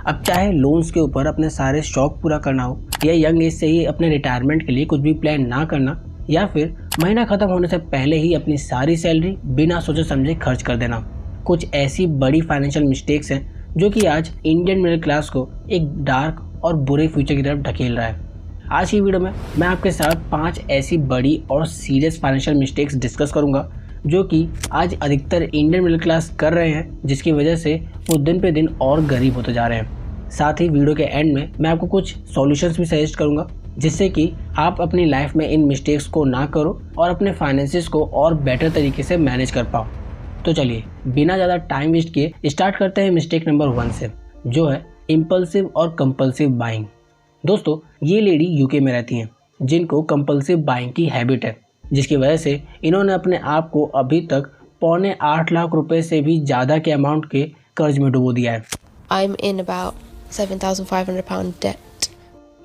अब चाहे लोन्स के ऊपर अपने सारे शौक पूरा करना हो या यंग एज से ही अपने रिटायरमेंट के लिए कुछ भी प्लान ना करना, या फिर महीना खत्म होने से पहले ही अपनी सारी सैलरी बिना सोचे समझे खर्च कर देना, कुछ ऐसी बड़ी फाइनेंशियल मिस्टेक्स हैं जो कि आज इंडियन मिडिल क्लास को एक डार्क और बुरे फ्यूचर की तरफ ढकेल रहा है। आज की वीडियो में मैं आपके साथ 5 ऐसी बड़ी और सीरियस फाइनेंशियल मिस्टेक्स डिस्कस करूंगा जो कि आज अधिकतर इंडियन मिडिल क्लास कर रहे हैं, जिसकी वजह से वो दिन पे दिन और गरीब होते जा रहे हैं। साथ ही वीडियो के एंड में मैं आपको कुछ सॉल्यूशंस भी सजेस्ट करूंगा जिससे कि आप अपनी लाइफ में इन मिस्टेक्स को ना करो और अपने फाइनेंसेस को और बेटर तरीके से मैनेज कर पाओ। तो चलिए बिना ज़्यादा टाइम वेस्ट किए स्टार्ट करते हैं मिस्टेक नंबर 1 से, जो है इम्पल्सिव और कंपल्सिव बाइंग। दोस्तों, ये लेडी यूके में रहती हैं जिनको कंपल्सिव बाइंग की हैबिट है, जिसकी वजह से इन्होंने अपने आप को अभी तक 7.25 लाख रुपए से भी ज़्यादा के अमाउंट के कर्ज में डुबो दिया है। I'm in about £7,500 debt.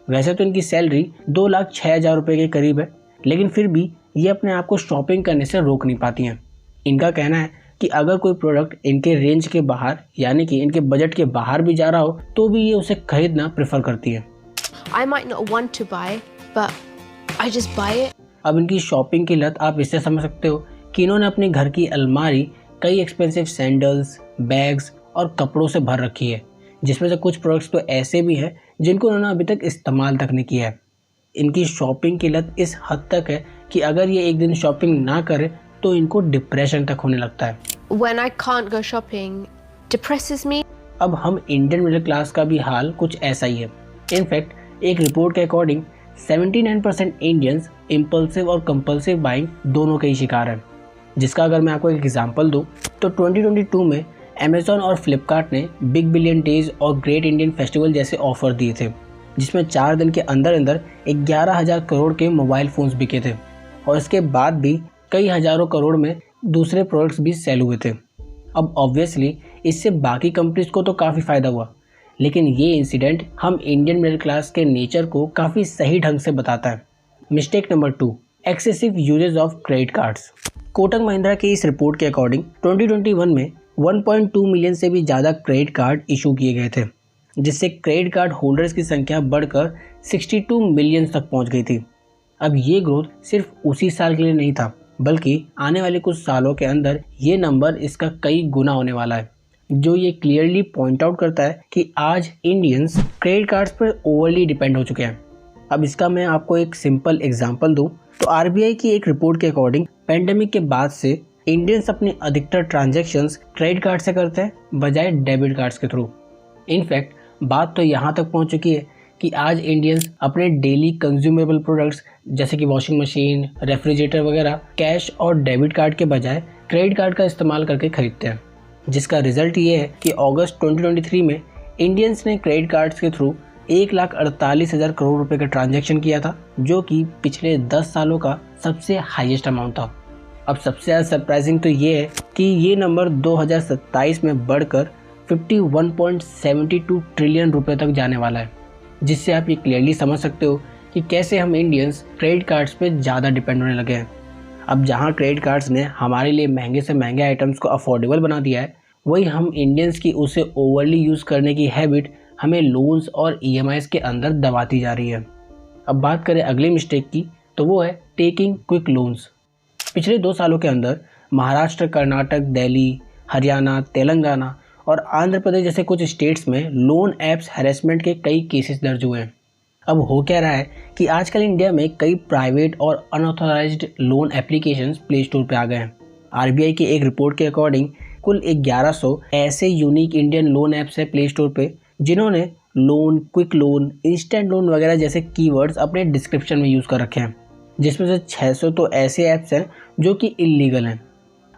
वैसे तो इनकी सैलरी 2,06,000 रुपये के करीब है, लेकिन फिर भी ये अपने आप को शॉपिंग करने से रोक नहीं पाती हैं। इनका कहना है कि अगर कोई प्रोडक्ट इनके रेंज के बाहर यानी कि इनके बजट के बाहर भी जा रहा हो तो भी ये उसे खरीदना प्रेफर करती है। I might not want to buy, but I just buy it. अब इनकी शॉपिंग की लत आप इससे समझ सकते हो कि इन्होंने अपने घर की अलमारी कई एक्सपेंसिव सैंडल्स, बैग्स और कपड़ों से भर रखी है, जिसमें से कुछ प्रोडक्ट्स तो ऐसे भी हैं जिनको उन्होंने अभी तक इस्तेमाल तक नहीं किया है। इनकी शॉपिंग की लत इस हद तक है कि अगर ये एक दिन शॉपिंग ना करे तो इनको डिप्रेशन तक होने लगता है। When I can't go shopping, depresses me. अब हम इंडियन मिडिल क्लास का भी हाल कुछ ऐसा ही है। इनफैक्ट एक रिपोर्ट के अकॉर्डिंग 79% इंडियंस इम्पल्सिव और कंपल्सिव बाइंग दोनों के ही शिकार हैं, जिसका अगर मैं आपको एक एग्जांपल दूं तो 2022 में अमेज़न और फ्लिपकार्ट ने बिग बिलियन डेज और ग्रेट इंडियन फेस्टिवल जैसे ऑफर दिए थे, जिसमें 4 दिन के अंदर अंदर 11,000 करोड़ के मोबाइल फ़ोन्स बिके थे और इसके बाद भी कई हज़ारों करोड़ में दूसरे प्रोडक्ट्स भी सेल हुए थे। अब ऑब्वियसली इससे बाकी कंपनीज को तो काफ़ी फ़ायदा हुआ, लेकिन ये इंसिडेंट हम इंडियन मिडिल क्लास के नेचर को काफ़ी सही ढंग से बताता है। Mistake number 2, excessive usage of credit cards. Kotak Mahindra की इस रिपोर्ट के अकॉर्डिंग 2021 में 1.2 मिलियन से भी ज़्यादा क्रेडिट कार्ड इशू किए गए थे, जिससे क्रेडिट कार्ड होल्डर्स की संख्या बढ़कर 62 मिलियन तक पहुंच गई थी। अब ये ग्रोथ सिर्फ उसी साल के लिए नहीं था, बल्कि आने वाले कुछ सालों के अंदर ये नंबर इसका कई गुना होने वाला है, जो ये क्लियरली पॉइंट आउट करता है कि आज इंडियंस क्रेडिट कार्ड्स पर ओवरली डिपेंड हो चुके हैं। अब इसका मैं आपको एक सिंपल एग्जांपल दूं तो आरबीआई की एक रिपोर्ट के अकॉर्डिंग पेंडेमिक के बाद से इंडियंस अपने अधिकतर ट्रांजैक्शंस क्रेडिट कार्ड से करते हैं बजाय डेबिट कार्ड्स के थ्रू। इनफैक्ट बात तो यहाँ तक पहुँच चुकी है कि आज इंडियंस अपने डेली कंज्यूमेबल प्रोडक्ट्स जैसे कि वॉशिंग मशीन, रेफ्रिजरेटर वगैरह कैश और डेबिट कार्ड के बजाय क्रेडिट कार्ड का इस्तेमाल करके खरीदते हैं, जिसका रिजल्ट ये है कि अगस्त 2023 में इंडियंस ने क्रेडिट कार्ड्स के थ्रू 1,48,000 करोड़ रुपए का ट्रांजैक्शन किया था, जो कि पिछले 10 सालों का सबसे हाईएस्ट अमाउंट था। अब सबसे ज़्यादा सरप्राइजिंग तो ये है कि ये नंबर 2027 में बढ़कर 51.72 ट्रिलियन रुपए तक जाने वाला है, जिससे आप ये क्लियरली समझ सकते हो कि कैसे हम इंडियंस क्रेडिट कार्ड्स पे ज़्यादा डिपेंड होने लगे हैं। अब जहाँ क्रेडिट कार्ड्स ने हमारे लिए महंगे से महंगे आइटम्स को अफोर्डेबल बना दिया है, वही हम इंडियंस की उसे ओवरली यूज़ करने की हैबिट हमें लोन्स और ईएमआईज़ के अंदर दबाती जा रही है। अब बात करें अगली मिस्टेक की, तो वो है टेकिंग क्विक लोन्स। पिछले 2 सालों के अंदर महाराष्ट्र, कर्नाटक, दिल्ली, हरियाणा, तेलंगाना और आंध्र प्रदेश जैसे कुछ स्टेट्स में लोन ऐप्स हैरेसमेंट के कई केसेस दर्ज हुए हैं। अब हो क्या रहा है कि आजकल इंडिया में कई प्राइवेट और unauthorised loan applications play store पे आ गए हैं। आरबीआई की एक रिपोर्ट के अकॉर्डिंग कुल 1100 ऐसे यूनिक इंडियन लोन ऐप्स हैं प्ले स्टोर पे, जिन्होंने loan, quick loan, instant loan वगैरह जैसे कीवर्ड्स अपने डिस्क्रिप्शन में यूज़ कर रखे हैं, जिसमें से 600 तो ऐसे ऐप्स हैं जो कि इलीगल हैं।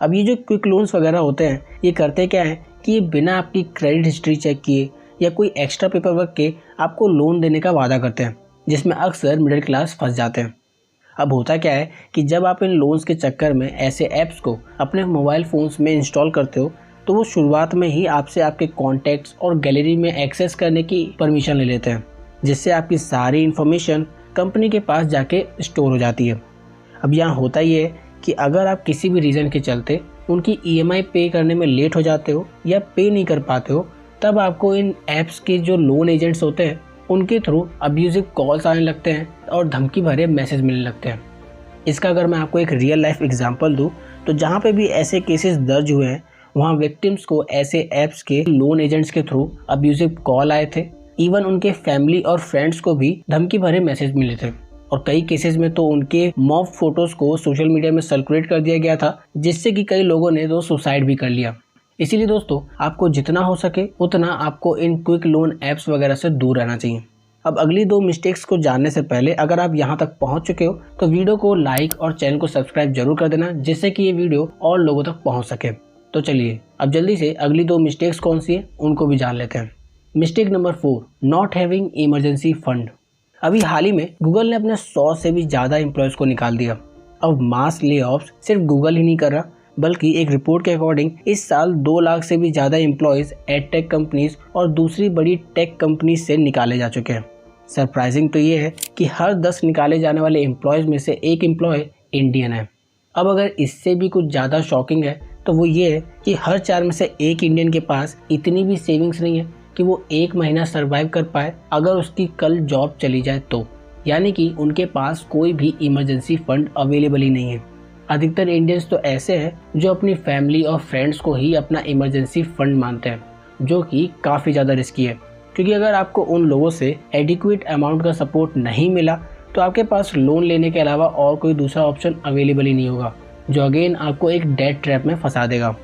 अब ये जो क्विक लोन्स वगैरह होते हैं, ये करते क्या है कि ये बिना आपकी क्रेडिट हिस्ट्री चेक किए या कोई एक्स्ट्रा पेपर वर्क के आपको लोन देने का वादा करते हैं, जिसमें अक्सर मिडिल क्लास फंस जाते हैं। अब होता क्या है कि जब आप इन लोन्स के चक्कर में ऐसे ऐप्स को अपने मोबाइल फ़ोन्स में इंस्टॉल करते हो तो वो शुरुआत में ही आपसे आपके कॉन्टैक्ट्स और गैलरी में एक्सेस करने की परमिशन ले लेते हैं, जिससे आपकी सारी इन्फॉर्मेशन कंपनी के पास जाके स्टोर हो जाती है। अब यहाँ होता ये है कि अगर आप किसी भी रीज़न के चलते उनकी ईएमआई पे करने में लेट हो जाते हो या पे नहीं कर पाते हो, तब आपको इन ऐप्स के जो लोन एजेंट्स होते हैं उनके थ्रू अब्यूजिव कॉल्स आने लगते हैं और धमकी भरे मैसेज मिलने लगते हैं। इसका अगर मैं आपको एक रियल लाइफ एग्जांपल दूं तो जहां पे भी ऐसे केसेस दर्ज हुए हैं वहां विक्टिम्स को ऐसे ऐप्स के लोन एजेंट्स के थ्रू अब्यूजिव कॉल आए थे। इवन उनके फैमिली और फ्रेंड्स को भी धमकी भरे मैसेज मिले थे और कई केसेस में तो उनके मॉब फोटोज को सोशल मीडिया में सर्कुलेट कर दिया गया था, जिससे कि कई लोगों ने तो सुसाइड भी कर लिया। इसीलिए दोस्तों आपको जितना हो सके उतना आपको इन क्विक लोन ऐप्स वगैरह से दूर रहना चाहिए। अब अगली 2 मिस्टेक्स को जानने से पहले अगर आप यहाँ तक पहुँच चुके हो तो वीडियो को लाइक और चैनल को सब्सक्राइब जरूर कर देना, जिससे कि ये वीडियो और लोगों तक पहुँच सके। तो चलिए अब जल्दी से अगली 2 मिस्टेक्स कौन सी है उनको भी जान लेते हैं। Mistake number 4, not having emergency fund. अभी हाल ही में गूगल ने अपने 100 से भी ज़्यादा एम्प्लॉयज़ को निकाल दिया। अब मास ले ऑफ्स सिर्फ गूगल ही नहीं कर रहा, बल्कि एक रिपोर्ट के अकॉर्डिंग इस साल 2 लाख से भी ज़्यादा एम्प्लॉयज़ एडटेक कंपनीज और दूसरी बड़ी टेक कंपनीज से निकाले जा चुके हैं। सरप्राइजिंग तो ये है कि हर 10 निकाले जाने वाले एम्प्लॉयज़ में से एक एम्प्लॉय इंडियन है। अब अगर इससे भी कुछ ज़्यादा शॉकिंग है तो वो ये है कि हर 4 में से एक इंडियन के पास इतनी भी सेविंग्स नहीं है कि वो 1 महीना सरवाइव कर पाए अगर उसकी कल जॉब चली जाए तो, यानी कि उनके पास कोई भी इमरजेंसी फंड अवेलेबल ही नहीं है। अधिकतर इंडियंस तो ऐसे हैं जो अपनी फैमिली और फ्रेंड्स को ही अपना इमरजेंसी फंड मानते हैं, जो कि काफ़ी ज़्यादा रिस्की है, क्योंकि अगर आपको उन लोगों से एडिक्वेट अमाउंट का सपोर्ट नहीं मिला तो आपके पास लोन लेने के अलावा और कोई दूसरा ऑप्शन अवेलेबल ही नहीं होगा, जो अगेन आपको एक डेट ट्रैप में फंसा देगा।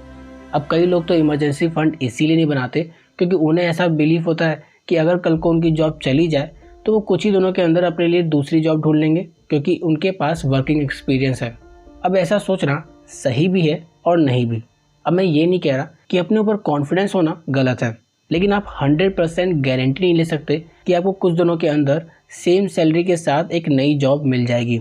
अब कई लोग तो इमरजेंसी फंड इसीलिए नहीं बनाते क्योंकि उन्हें ऐसा बिलीफ होता है कि अगर कल को उनकी जॉब चली जाए तो वो कुछ ही दिनों के अंदर अपने लिए दूसरी जॉब ढूंढ लेंगे, क्योंकि उनके पास वर्किंग एक्सपीरियंस है। अब ऐसा सोचना सही भी है और नहीं भी। अब मैं ये नहीं कह रहा कि अपने ऊपर कॉन्फिडेंस होना गलत है, लेकिन आप 100% गारंटी नहीं ले सकते कि आपको कुछ दिनों के अंदर सेम सैलरी के साथ एक नई जॉब मिल जाएगी।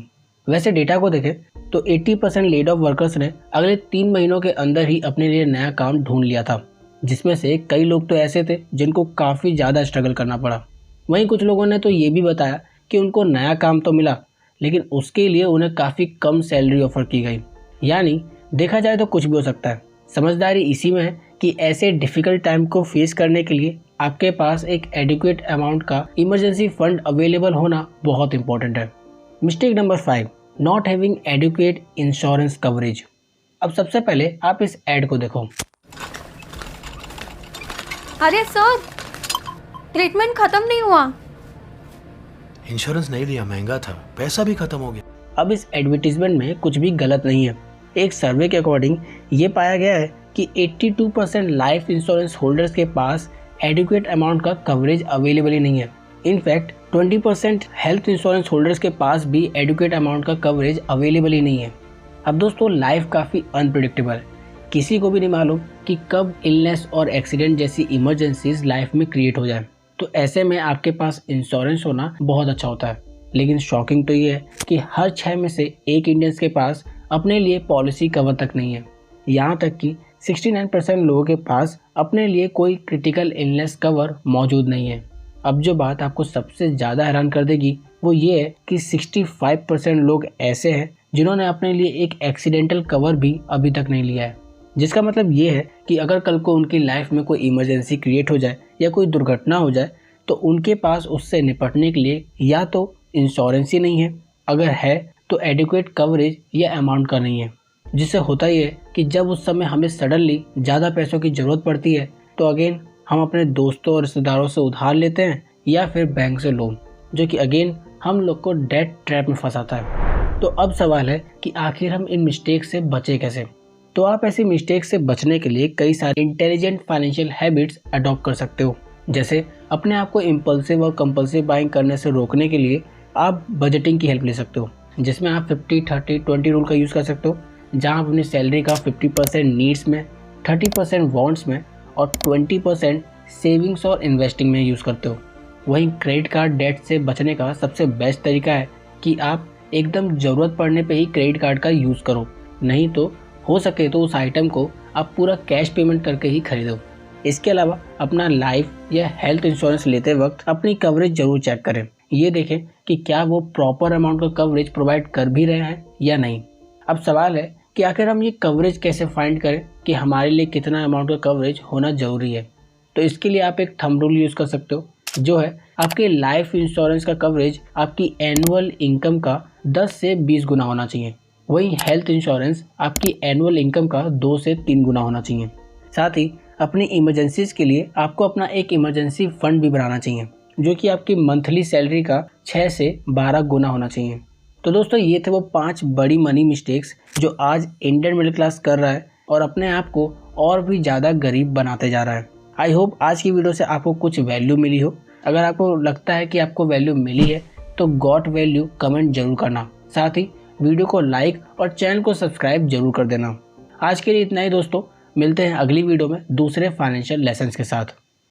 वैसे डेटा को देखें तो 80% लेड ऑफ वर्कर्स ने अगले 3 महीनों के अंदर ही अपने लिए नया काम ढूंढ लिया था, जिसमें से कई लोग तो ऐसे थे जिनको काफ़ी ज़्यादा स्ट्रगल करना पड़ा। वहीं कुछ लोगों ने तो ये भी बताया कि उनको नया काम तो मिला, लेकिन उसके लिए उन्हें काफ़ी कम सैलरी ऑफर की गई। यानी देखा जाए तो कुछ भी हो सकता है। समझदारी इसी में है कि ऐसे डिफ़िकल्ट टाइम को फेस करने के लिए आपके पास एक एडिक्वेट अमाउंट का इमरजेंसी फंड अवेलेबल होना बहुत इंपॉर्टेंट है। Mistake number 5, not having adequate insurance coverage. अब सबसे पहले आप इस ऐड को देखो। अरे सर, ट्रीटमेंट खत्म नहीं हुआ। इंश्योरेंस नहीं लिया, महंगा था, पैसा भी खत्म हो गया। अब इस एडवर्टीजमेंट में कुछ भी गलत नहीं है। एक सर्वे के अकॉर्डिंग ये पाया गया है कि 82% लाइफ इंश्योरेंस होल्डर्स के पास एडिक्वेट अमाउंट का कवरेज अवेलेबल ही नहीं है। इनफैक्ट 20% हेल्थ इंश्योरेंस होल्डर्स के पास भी एडिक्वेट अमाउंट का कवरेज अवेलेबल ही नहीं है। अब दोस्तों लाइफ काफ़ी अनप्रिडिक्टेबल है, किसी को भी नहीं मालूम कि कब इलनेस और एक्सीडेंट जैसी इमरजेंसीज लाइफ में क्रिएट हो जाए। तो ऐसे में आपके पास इंश्योरेंस होना बहुत अच्छा होता है। लेकिन शॉकिंग तो ये है कि हर 6 में से एक इंडियंस के पास अपने लिए पॉलिसी कवर तक नहीं है। यहाँ तक कि 69% लोगों के पास अपने लिए कोई क्रिटिकल इलनेस कवर मौजूद नहीं है। अब जो बात आपको सबसे ज़्यादा हैरान कर देगी वो ये है कि 65% लोग ऐसे हैं जिन्होंने अपने लिए एक एक्सीडेंटल कवर भी अभी तक नहीं लिया है। जिसका मतलब ये है कि अगर कल को उनकी लाइफ में कोई इमरजेंसी क्रिएट हो जाए या कोई दुर्घटना हो जाए तो उनके पास उससे निपटने के लिए या तो इंश्योरेंस ही नहीं है, अगर है तो एडिक्वेट कवरेज या अमाउंट का नहीं है। जिससे होता ही है कि जब उस समय हमें सडनली ज़्यादा पैसों की ज़रूरत पड़ती है तो अगेन हम अपने दोस्तों और रिश्तेदारों से उधार लेते हैं या फिर बैंक से लोन, जो कि अगेन हम लोग को डेट ट्रैप में फंसाता है। तो अब सवाल है कि आखिर हम इन मिस्टेक से बचे कैसे। तो आप ऐसी मिस्टेक से बचने के लिए कई सारे इंटेलिजेंट फाइनेंशियल हैबिट्स अडॉप्ट कर सकते हो। जैसे अपने आप को इम्पल्सिव और कंपल्सिव बाइंग करने से रोकने के लिए आप बजटिंग की हेल्प ले सकते हो, जिसमें आप 50-30-20 रूल का यूज़ कर सकते हो, जहां आप अपनी सैलरी का 50% नीड्स में, 30% वांट्स में और 20% सेविंग्स और इन्वेस्टिंग में यूज़ करते हो। वहीं क्रेडिट कार्ड डेट से बचने का सबसे बेस्ट तरीका है कि आप एकदम ज़रूरत पड़ने पे ही क्रेडिट कार्ड का यूज़ करो, नहीं तो हो सके तो उस आइटम को आप पूरा कैश पेमेंट करके ही खरीदो। इसके अलावा अपना लाइफ या हेल्थ इंश्योरेंस लेते वक्त अपनी कवरेज जरूर चेक करें। ये देखें कि क्या वो प्रॉपर अमाउंट का कवरेज प्रोवाइड कर भी रहे हैं या नहीं। अब सवाल है कि आखिर हम ये कवरेज कैसे फाइंड करें कि हमारे लिए कितना अमाउंट का कवरेज होना ज़रूरी है। तो इसके लिए आप एक थंब रूल यूज़ कर सकते हो, जो है आपके लाइफ इंश्योरेंस का कवरेज आपकी एनुअल इनकम का 10 से 20 गुना होना चाहिए। वहीं हेल्थ इंश्योरेंस आपकी एनुअल इनकम का 2 से 3 गुना होना चाहिए। साथ ही अपनी इमरजेंसीज के लिए आपको अपना एक इमरजेंसी फंड भी बनाना चाहिए, जो कि आपकी मंथली सैलरी का 6 से 12 गुना होना चाहिए। तो दोस्तों, ये थे वो 5 बड़ी मनी मिस्टेक्स जो आज इंडियन मिडिल क्लास कर रहा है और अपने आप को और भी ज़्यादा गरीब बनाते जा रहा है। आई होप आज की वीडियो से आपको कुछ वैल्यू मिली हो। अगर आपको लगता है कि आपको वैल्यू मिली है तो गॉट वैल्यू कमेंट जरूर करना। साथ ही वीडियो को लाइक और चैनल को सब्सक्राइब जरूर कर देना। आज के लिए इतना ही दोस्तों, मिलते हैं अगली वीडियो में दूसरे फाइनेंशियल लेसन्स के साथ।